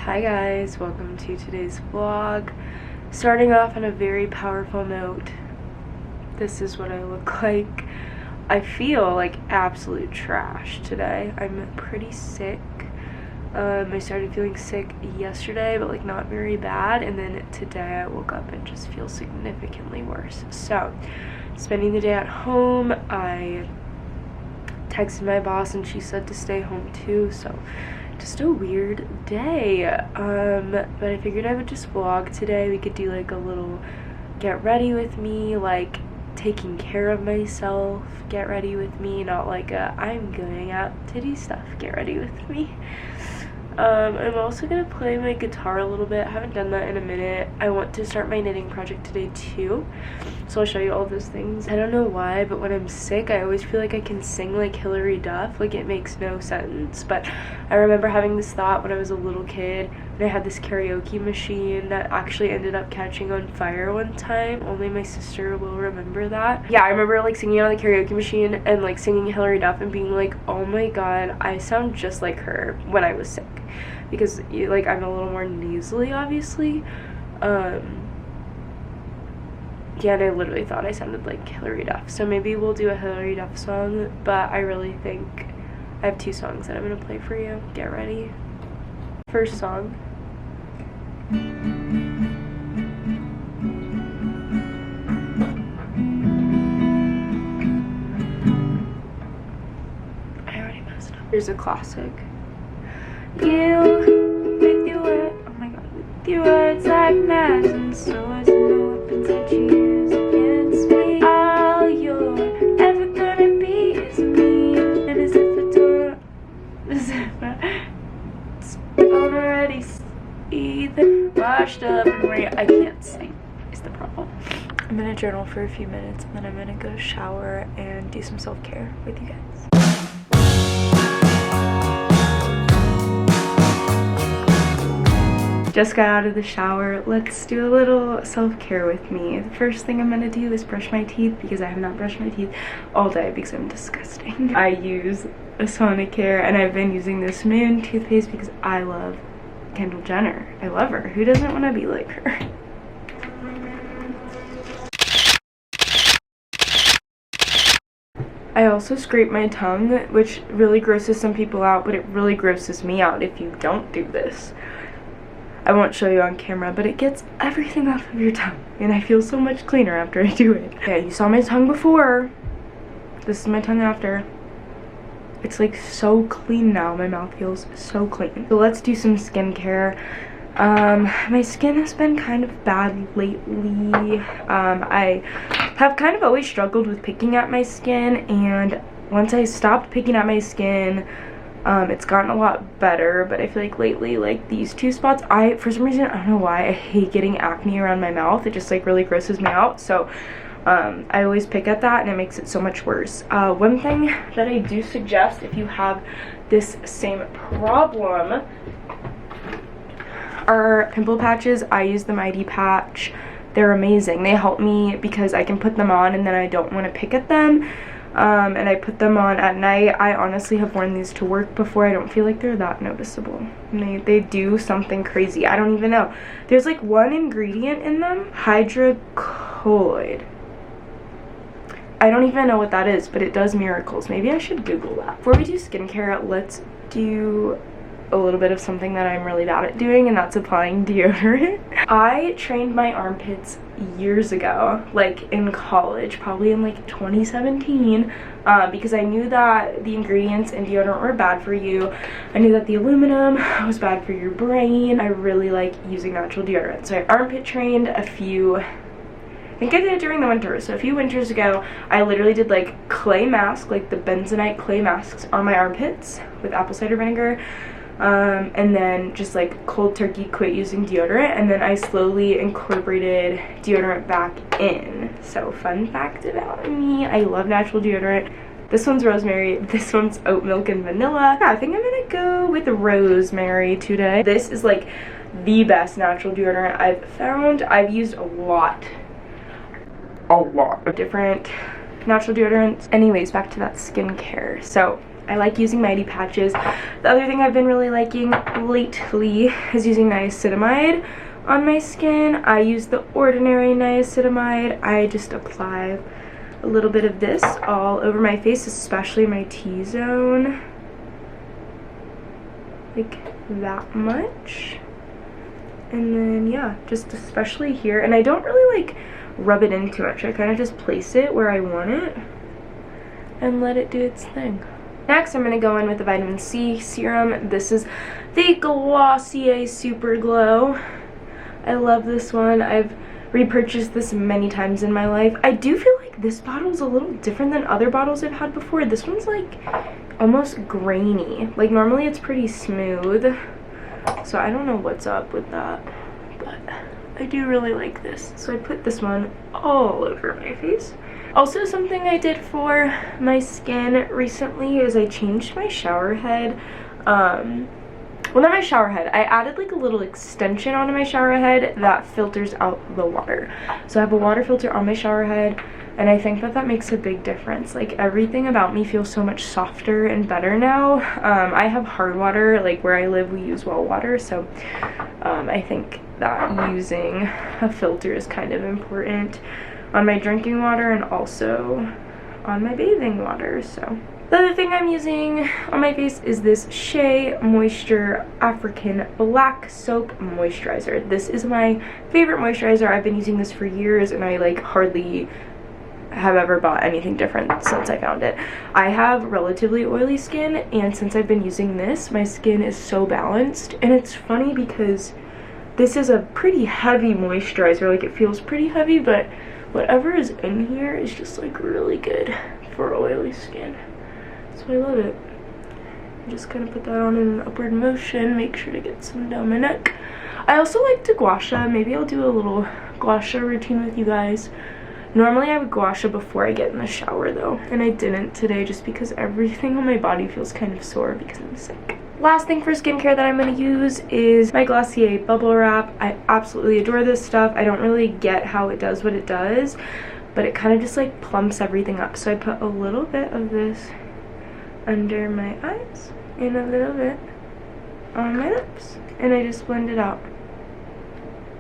Hi guys, welcome to today's vlog. Starting off on a very powerful note, this is what I look like. I feel like absolute trash today. I'm pretty sick. I started feeling sick yesterday, but like not very bad, and then today I woke up and just feel significantly worse. So, spending the day at home, I texted my boss and she said to stay home too, so just a weird day. But I figured I would just vlog today. We could do like a little get ready with me, like taking care of myself, get ready with me, not like a I'm going out to do stuff, get ready with me. I'm also gonna play my guitar a little bit. I haven't done that in a minute. I want to start my knitting project today too, so I'll show you all those things. I don't know why, but when I'm sick I always feel like I can sing like Hilary Duff. Like, it makes no sense, but I remember having this thought when I was a little kid, and I had this karaoke machine that actually ended up catching on fire one time. Only my sister will remember that. Yeah, I remember like singing on the karaoke machine and like singing Hilary Duff and being like, oh my god, I sound just like her when I was sick, because like I'm a little more nasally obviously. Yeah, and I literally thought I sounded like Hilary Duff, so maybe we'll do a Hilary Duff song. But I really think I have two songs that I'm gonna play for you. Get ready. First song. I already messed up. Here's a classic. You, with your words, oh my god, with your words like knives and swords and no weapons that you use against me. All you're ever gonna be is me, and as if I don't already either washed up and I can't sing is the problem. I'm gonna journal for a few minutes and then I'm gonna go shower and do some self-care with you guys. Just got out of the shower. Let's do a little self-care with me. The first thing I'm gonna do is brush my teeth, because I have not brushed my teeth all day because I'm disgusting. I use a Sonicare and I've been using this Moon toothpaste because I love Kendall Jenner. I love her. Who doesn't want to be like her? I also scrape my tongue, which really grosses some people out, but it really grosses me out if you don't do this. I won't show you on camera, but it gets everything off of your tongue, and I feel so much cleaner after I do it. Yeah, you saw my tongue before. This is my tongue after. It's like so clean now. My mouth feels so clean. So let's do some skincare. My skin has been kind of bad lately. I have kind of always struggled with picking at my skin, and once I stopped picking at my skin, it's gotten a lot better. But I feel like lately, like these two spots, for some reason, I don't know why, I hate getting acne around my mouth. It just like really grosses me out. So I always pick at that and it makes it so much worse. One thing that I do suggest if you have this same problem are pimple patches. I use the Mighty Patch. They're amazing. They help me because I can put them on and then I don't want to pick at them. And I put them on at night. I honestly have worn these to work before. I don't feel like they're that noticeable. And they do something crazy. I don't even know. There's like one ingredient in them, hydrocolloid. I don't even know what that is, but it does miracles. Maybe I should Google that. Before we do skincare, let's do a little bit of something that I'm really bad at doing, and that's applying deodorant. I trained my armpits years ago, like in college, probably in like 2017, because I knew that the ingredients in deodorant were bad for you. I knew that the aluminum was bad for your brain. I really like using natural deodorant, so I armpit trained I think I did it during the winter. So a few winters ago, I literally did like clay mask, like the bentonite clay masks on my armpits with apple cider vinegar. And then just like cold turkey quit using deodorant, and then I slowly incorporated deodorant back in. So fun fact about me, I love natural deodorant. This one's rosemary, this one's oat milk and vanilla. Yeah, I think I'm gonna go with rosemary today. This is like the best natural deodorant I've found. I've used a lot of different natural deodorants. Anyways, back to that skincare. So I like using mighty patches. The other thing I've been really liking lately is using niacinamide on my skin. I use the ordinary niacinamide. I just apply a little bit of this all over my face, especially my T-zone, like that much. And then yeah, just especially here. And I don't really like rub it in too much. I kind of just place it where I want it and let it do its thing. Next, I'm going to go in with the vitamin C serum. This is the Glossier Super Glow. I love this one. I've repurchased this many times in my life. I do feel like this bottle is a little different than other bottles I've had before. This one's like almost grainy. Like normally it's pretty smooth. So I don't know what's up with that, but I do really like this. So I put this one all over my face. Also, something I did for my skin recently is I changed my shower head. Well, not my shower head. I added like a little extension onto my shower head that filters out the water. So I have a water filter on my shower head, and I think that that makes a big difference. Like everything about me feels so much softer and better now. I have hard water. Like where I live, we use well water. So I think that using a filter is kind of important on my drinking water and also on my bathing water. So the other thing I'm using on my face is this Shea Moisture African Black Soap Moisturizer. This is my favorite moisturizer. I've been using this for years, and I like hardly have ever bought anything different since I found it. I have relatively oily skin, and since I've been using this, my skin is so balanced. And it's funny because this is a pretty heavy moisturizer. Like it feels pretty heavy, but whatever is in here is just like really good for oily skin. So I love it. I just kind of put that on in an upward motion, make sure to get some down my neck. I also like to gua sha. Maybe I'll do a little gua sha routine with you guys. Normally I would gua sha before I get in the shower though, and I didn't today just because everything on my body feels kind of sore because I'm sick. Last thing for skincare that I'm going to use is my Glossier Bubble Wrap. I absolutely adore this stuff. I don't really get how it does what it does, but it kind of just like plumps everything up. So I put a little bit of this under my eyes and a little bit on my lips, and I just blend it out.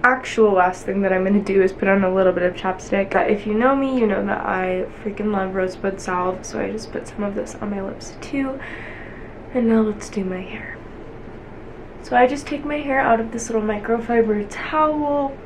Actual last thing that I'm going to do is put on a little bit of chapstick. If you know me, you know that I freaking love rosebud salve, so I just put some of this on my lips too. And now let's do my hair. So I just take my hair out of this little microfiber towel.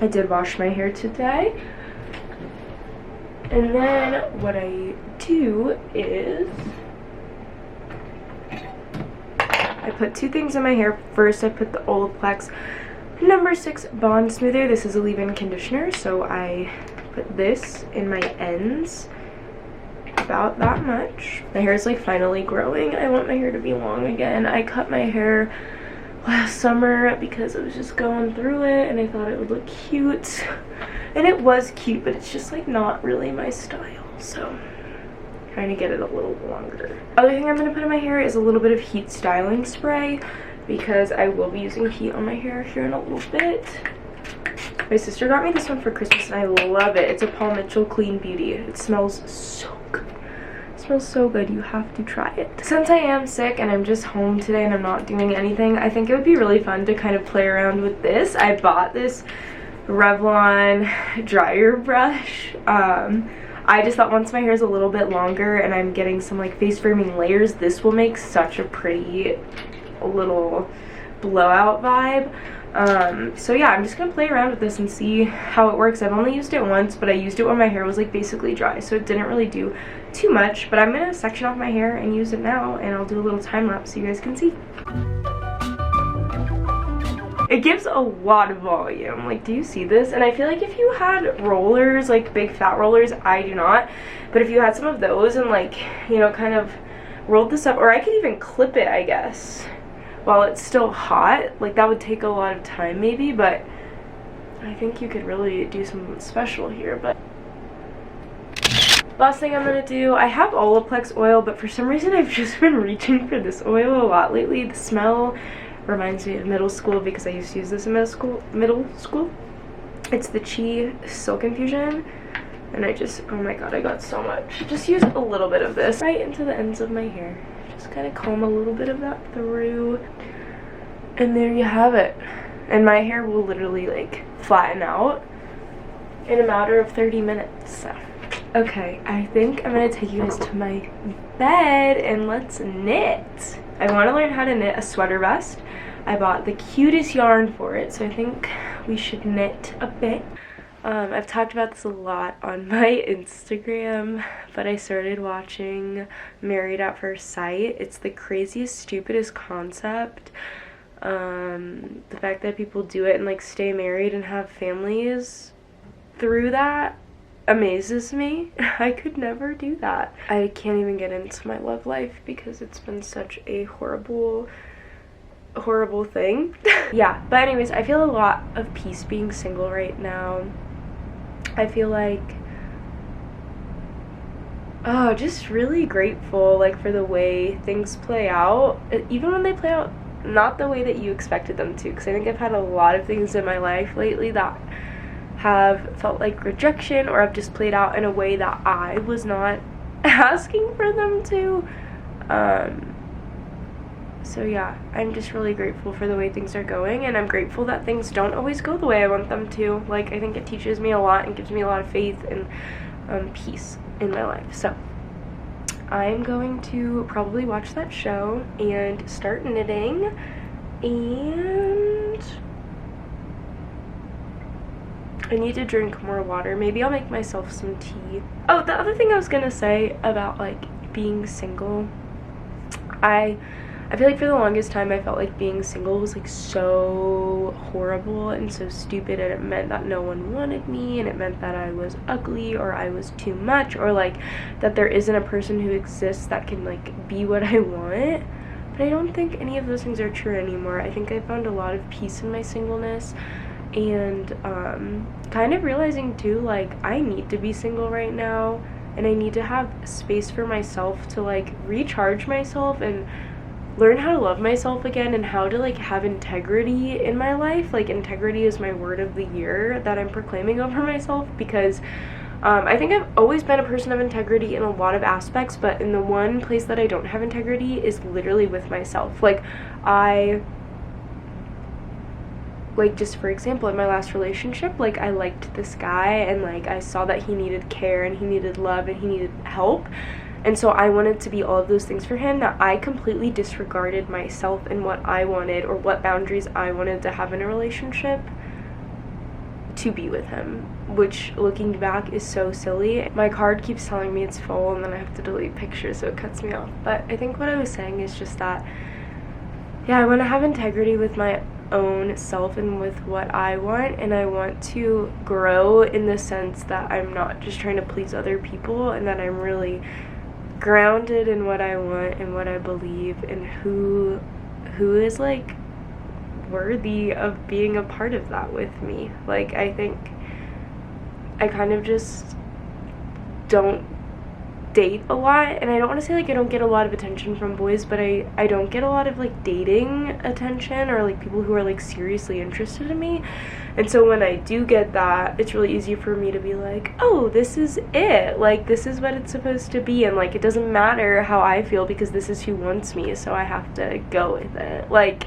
I did wash my hair today. And then what I do is I put two things in my hair. First, I put the Olaplex No. 6 Bond Smoother. This is a leave-in conditioner, so I put this in my ends. About that much. My hair is like finally growing. I want my hair to be long again. I cut my hair last summer because I was just going through it and I thought it would look cute. And it was cute, but it's just like not really my style. So I'm trying to get it a little longer. Other thing I'm going to put in my hair is a little bit of heat styling spray because I will be using heat on my hair here in a little bit. My sister got me this one for Christmas and I love it. It's a Paul Mitchell Clean Beauty. It smells so good. It smells so good. You have to try it. Since I am sick and I'm just home today and I'm not doing anything, I think it would be really fun to kind of play around with this. I bought this Revlon dryer brush. I just thought once my hair is a little bit longer and I'm getting some like face framing layers, this will make such a pretty little blowout vibe. So yeah, I'm just gonna play around with this and see how it works. I've only used it once, but I used it when my hair was like basically dry, so it didn't really do too much. But I'm gonna section off my hair and use it now, and I'll do a little time lapse so you guys can see. It gives a lot of volume. Like, do you see this? And I feel like if you had rollers, like big fat rollers, I do not, but if you had some of those and like, you know, kind of rolled this up, or I could even clip it, I guess, while it's still hot. Like, that would take a lot of time maybe, but I think you could really do something special here. But last thing I'm gonna do, I have Olaplex oil, but for some reason I've just been reaching for this oil a lot lately. The smell reminds me of middle school because I used to use this in middle school. It's the Chi Silk Infusion. And I just, oh my god, I got so much. Just use a little bit of this right into the ends of my hair. Just kind of comb a little bit of that through. And there you have it. And my hair will literally like flatten out in a matter of 30 minutes. So, okay, I think I'm gonna take you guys to my bed and let's knit. I want to learn how to knit a sweater vest. I bought the cutest yarn for it, so I think we should knit a bit. I've talked about this a lot on my Instagram, but I started watching Married at First Sight. It's the craziest, stupidest concept. The fact that people do it and like stay married and have families through that amazes me. I could never do that. I can't even get into my love life because it's been such a horrible thing. Yeah, but anyways, I feel a lot of peace being single right now. I feel like, oh, just really grateful like for the way things play out, even when they play out not the way that you expected them to, because I think I've had a lot of things in my life lately that have felt like rejection or have just played out in a way that I was not asking for them to. So yeah, I'm just really grateful for the way things are going, and I'm grateful that things don't always go the way I want them to. Like, I think it teaches me a lot and gives me a lot of faith and peace in my life. So I'm going to probably watch that show and start knitting, and I need to drink more water. Maybe I'll make myself some tea. Oh, the other thing I was gonna say about like being single, I feel like for the longest time I felt like being single was like so horrible and so stupid, and it meant that no one wanted me, and it meant that I was ugly or I was too much, or like that there isn't a person who exists that can like be what I want. But I don't think any of those things are true anymore. I think I found a lot of peace in my singleness, and kind of realizing too, like, I need to be single right now, and I need to have space for myself to like recharge myself and learn how to love myself again, and how to like have integrity in my life. Like, integrity is my word of the year that I'm proclaiming over myself, because I think I've always been a person of integrity in a lot of aspects, but in the one place that I don't have integrity is literally with myself. Like, just for example, in my last relationship, like, I liked this guy, and like I saw that he needed care and he needed love and he needed help. And so I wanted to be all of those things for him, that I completely disregarded myself and what I wanted, or what boundaries I wanted to have in a relationship, to be with him, which looking back is so silly. My card keeps telling me it's full, and then I have to delete pictures, so it cuts me off. But I think what I was saying is just that, yeah, I want to have integrity with my own self and with what I want, and I want to grow in the sense that I'm not just trying to please other people, and that I'm really grounded in what I want and what I believe, and who is like worthy of being a part of that with me. Like, I think I kind of just don't date a lot, and I don't want to say like I don't get a lot of attention from boys, but I don't get a lot of like dating attention, or like people who are like seriously interested in me. And so when I do get that, it's really easy for me to be like, oh, this is it, like this is what it's supposed to be, and like it doesn't matter how I feel because this is who wants me, so I have to go with it. Like,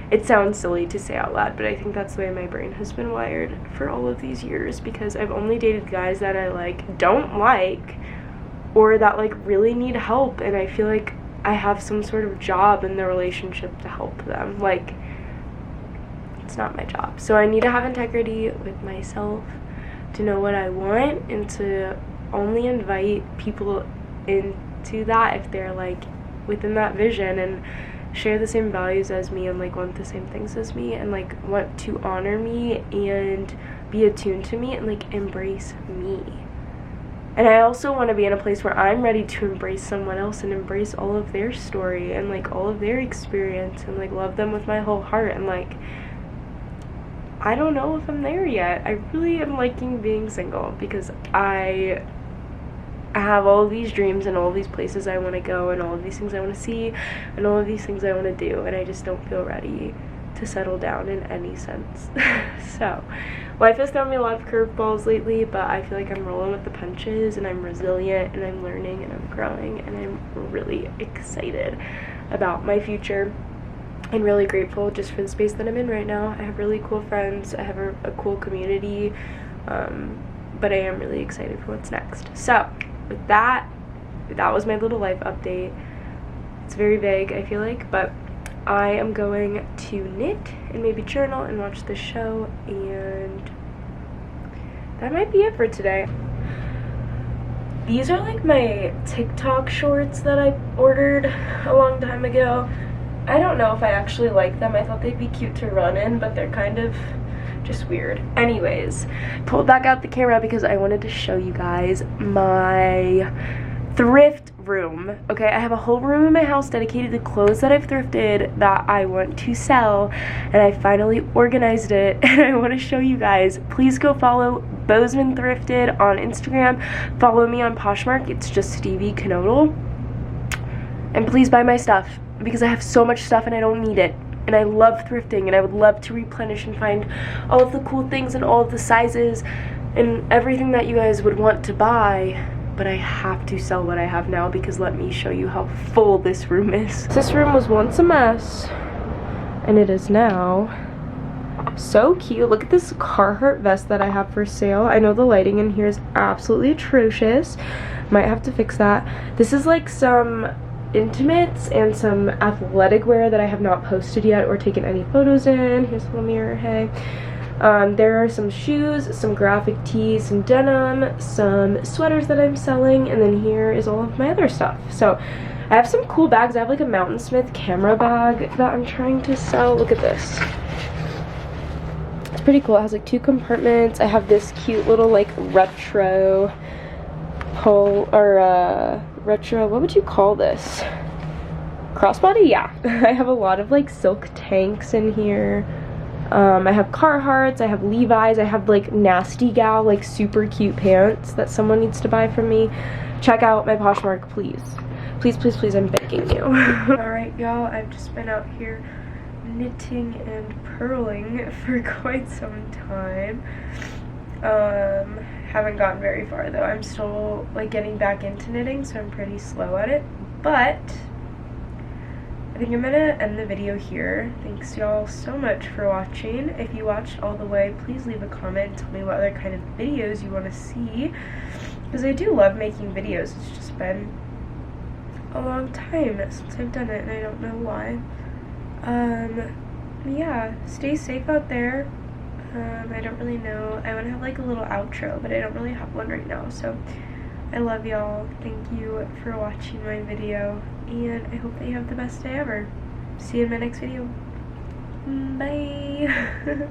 it sounds silly to say out loud, but I think that's the way my brain has been wired for all of these years, because I've only dated guys that I like don't like, or that like really need help, and I feel like I have some sort of job in the relationship to help them. Like, it's not my job. So I need to have integrity with myself, to know what I want, and to only invite people into that if they're like within that vision and share the same values as me, and like want the same things as me, and like want to honor me and be attuned to me, and like embrace me. And I also want to be in a place where I'm ready to embrace someone else and embrace all of their story and like all of their experience, and like love them with my whole heart. And like, I don't know if I'm there yet. I really am liking being single, because I have all of these dreams and all of these places I want to go, and all of these things I want to see, and all of these things I want to do, and I just don't feel ready to settle down in any sense. So life has thrown me a lot of curveballs lately, but I feel like I'm rolling with the punches, and I'm resilient, and I'm learning, and I'm growing, and I'm really excited about my future and really grateful just for the space that I'm in right now. I have really cool friends, I have a cool community, but I am really excited for what's next. So with that was my little life update. It's very vague, I feel like, but I am going to knit and maybe journal and watch the show, and that might be it for today. These are like my TikTok shorts that I ordered a long time ago. I don't know if I actually like them. I thought they'd be cute to run in, but they're kind of just weird. Anyways, pulled back out the camera because I wanted to show you guys my thrift room. Okay, I have a whole room in my house dedicated to clothes that I've thrifted that I want to sell, and I finally organized it, and I want to show you guys. Please go follow Bozeman Thrifted on Instagram. Follow me on Poshmark. It's just Stevie Knodel. And please buy my stuff, because I have so much stuff and I don't need it. And I love thrifting, and I would love to replenish and find all of the cool things and all of the sizes and everything that you guys would want to buy. But I have to sell what I have now, because let me show you how full this room is. This room was once a mess, and it is now so cute. Look at this Carhartt vest that I have for sale. I know the lighting in here is absolutely atrocious. Might have to fix that. This is like some intimates and some athletic wear that I have not posted yet or taken any photos in. Here's a little mirror, hey. There are some shoes, some graphic tees, some denim, some sweaters that I'm selling, and then here is all of my other stuff. So I have some cool bags. I have like a Mountain Smith camera bag that I'm trying to sell. Look at this. It's pretty cool. It has like 2 compartments. I have this cute little like retro retro, what would you call this? Crossbody? Yeah. I have a lot of like silk tanks in here. I have Carhartts, I have Levi's, I have like Nasty Gal, like super cute pants that someone needs to buy from me. Check out my Poshmark, please. Please, please, please, I'm begging you. Alright, y'all, I've just been out here knitting and purling for quite some time. Haven't gotten very far though. I'm still like getting back into knitting, so I'm pretty slow at it, but I think I'm gonna end the video here. Thanks y'all so much for watching. If you watched all the way, please leave a comment and tell me what other kind of videos you want to see, because I do love making videos. It's just been a long time since I've done it, and I don't know why. Yeah, stay safe out there. I don't really know. I want to have like a little outro, but I don't really have one right now. So I love y'all. Thank you for watching my video, and I hope that you have the best day ever. See you in my next video. Bye.